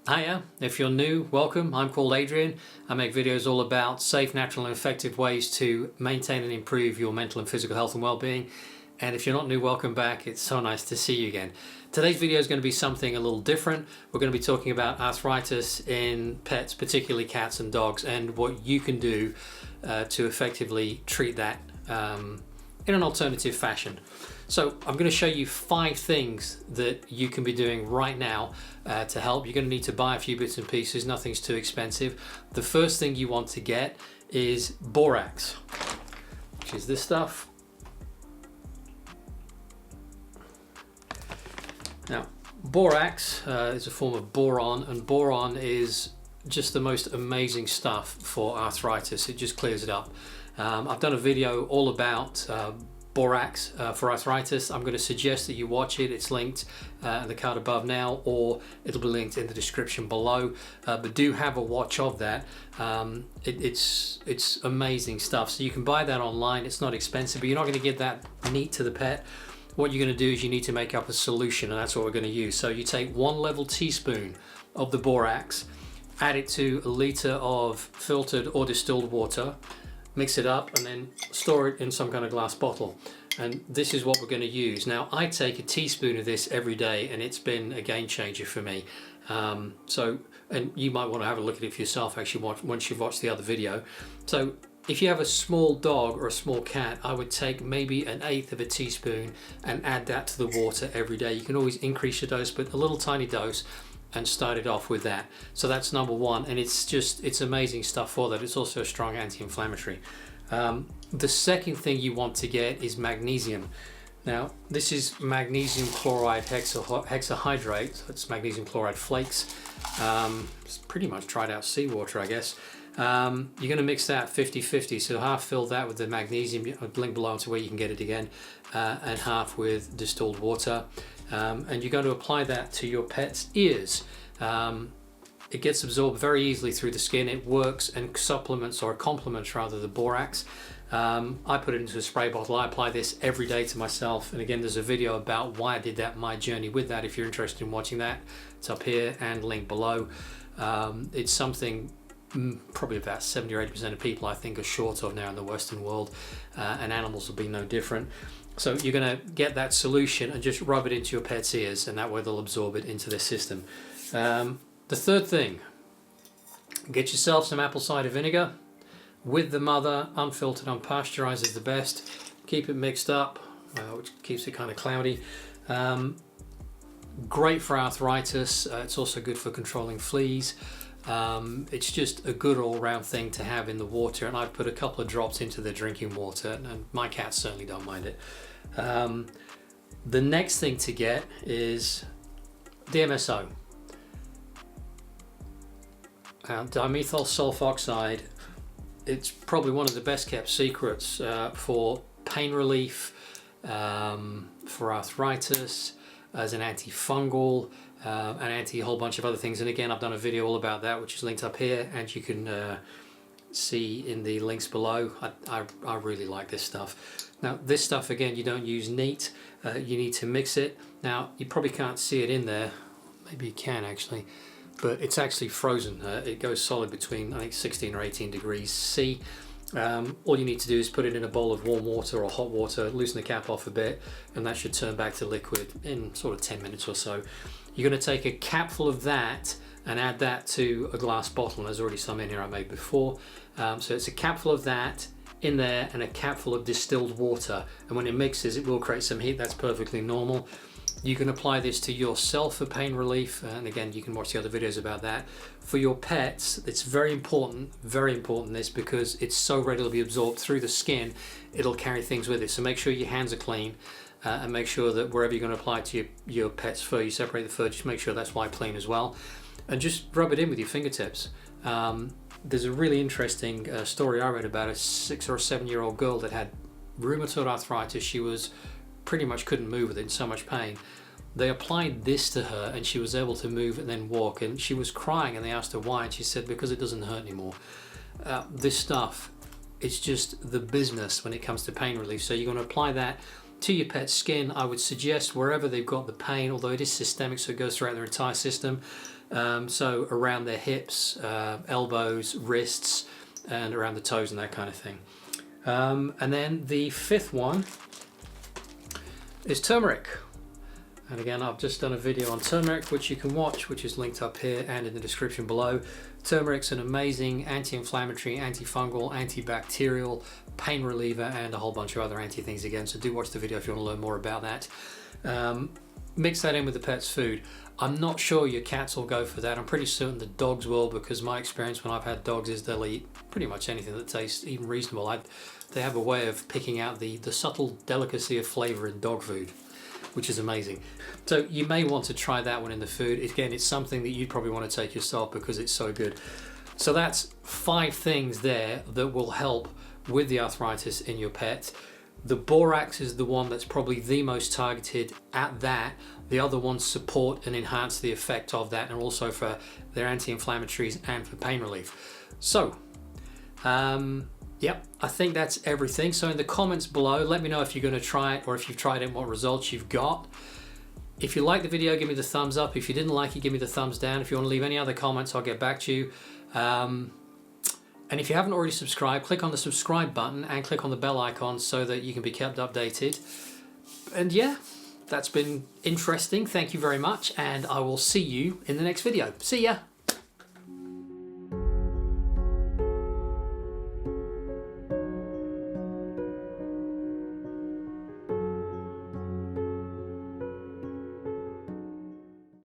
Hiya, if you're new, welcome. I'm called Adrian. I make videos all about safe, natural and effective ways to maintain and improve your mental and physical health and well-being. And if you're not new, welcome back. It's so nice to see you again. Today's video is going to be something a little different. We're going to be talking about arthritis in pets, particularly cats and dogs, and what you can do to effectively treat that in an alternative fashion. So I'm going to show you 5 things that you can be doing right now to help. You're going to need to buy a few bits and pieces, nothing's too expensive. The first thing you want to get is Borax, which is this stuff. Now, Borax is a form of boron, and boron is just the most amazing stuff for arthritis. It just clears it up. I've done a video all about Borax for arthritis. I'm going to suggest that you watch it. It's linked in the card above now, or it'll be linked in the description below. But do have a watch of that. It's amazing stuff. So you can buy that online. It's not expensive, but you're not going to get that neat to the pet. What you're going to do is you need to make up a solution, and that's what we're going to use. So you take 1 level teaspoon of the Borax, add it to a liter of filtered or distilled water, mix it up, and then store it in some kind of glass bottle. And this is what we're going to use. Now, I take a teaspoon of this every day, and it's been a game changer for me. And you might want to have a look at it for yourself actually once you've watched the other video. So if you have a small dog or a small cat, I would take maybe 1/8 of a teaspoon and add that to the water every day. You can always increase your dose, but a little tiny dose, and start it off with that. So that's number 1, and it's amazing stuff for that. It's also a strong anti-inflammatory. The second thing you want to get is magnesium. Now, this is magnesium chloride hexahydrate. So it's magnesium chloride flakes. It's pretty much dried out seawater, I guess. You're going to mix that 50-50, so half fill that with the magnesium, I'll link below to where you can get it again, and half with distilled water. And you're going to apply that to your pet's ears. It gets absorbed very easily through the skin. It works and supplements, or complements rather, the Borax. I put it into a spray bottle. I apply this every day to myself, and again there's a video about why I did that, my journey with that. If you're interested in watching that, it's up here and linked below. It's something probably about 70 or 80% of people I think are short of now in the Western world, and animals will be no different. So you're going to get that solution and just rub it into your pet's ears, and that way they'll absorb it into their system. The third thing, get yourself some apple cider vinegar with the mother. Unfiltered, unpasteurised is the best. Keep it mixed up, which keeps it kind of cloudy. Great for arthritis. It's also good for controlling fleas. It's just a good all-round thing to have in the water, and I've put a couple of drops into the drinking water, and my cats certainly don't mind it. The next thing to get is DMSO. Dimethylsulfoxid. It's probably one of the best kept secrets for pain relief, for arthritis, as an antifungal, and anti a whole bunch of other things. And again, I've done a video all about that, which is linked up here, and you can see in the links below. I really like this stuff. Now, this stuff, again, you don't use neat. You need to mix it. Now, you probably can't see it in there. Maybe you can actually, but it's actually frozen. It goes solid between, I think, 16 or 18 degrees C. All you need to do is put it in a bowl of warm water or hot water, loosen the cap off a bit, and that should turn back to liquid in sort of 10 minutes or so. You're going to take a capful of that and add that to a glass bottle, and there's already some in here I made before. So it's a capful of that in there and a capful of distilled water, and when it mixes it will create some heat. That's perfectly normal. You can apply this to yourself for pain relief, and again you can watch the other videos about that. For your pets, it's very important this, because it's so readily to be absorbed through the skin, it'll carry things with it. So make sure your hands are clean, and make sure that wherever you're going to apply it to your pet's fur, you separate the fur, just make sure that's wiped clean as well, and just rub it in with your fingertips. There's a really interesting story I read about a 6 or 7-year-old girl that had rheumatoid arthritis. She was pretty much couldn't move with it, in so much pain. They applied this to her and she was able to move and then walk, and she was crying, and they asked her why, and she said because it doesn't hurt anymore. This stuff, it's just the business when it comes to pain relief. So you're going to apply that to your pet's skin. I would suggest wherever they've got the pain, although it is systemic, so it goes throughout their entire system. So around their hips, elbows, wrists, and around the toes and that kind of thing. And then the fifth one is turmeric. And again, I've just done a video on turmeric, which you can watch, which is linked up here and in the description below. Turmeric's an amazing anti-inflammatory, antifungal, antibacterial, pain reliever, and a whole bunch of other anti things again. So do watch the video if you want to learn more about that. Mix that in with the pet's food. I'm not sure your cats will go for that. I'm pretty certain the dogs will, because my experience when I've had dogs is they'll eat pretty much anything that tastes even reasonable. They have a way of picking out the subtle delicacy of flavor in dog food, which is amazing. So you may want to try that one in the food. Again, it's something that you'd probably want to take yourself because it's so good. So that's 5 things there that will help with the arthritis in your pet. The borax is the one that's probably the most targeted at that. The other ones support and enhance the effect of that, and also for their anti-inflammatories and for pain relief. So, yep, I think that's everything. So in the comments below, let me know if you're going to try it, or if you've tried it and what results you've got. If you liked the video, give me the thumbs up. If you didn't like it, give me the thumbs down. If you want to leave any other comments, I'll get back to you. And if you haven't already subscribed, click on the subscribe button and click on the bell icon so that you can be kept updated. And yeah, that's been interesting. Thank you very much, and I will see you in the next video. See ya!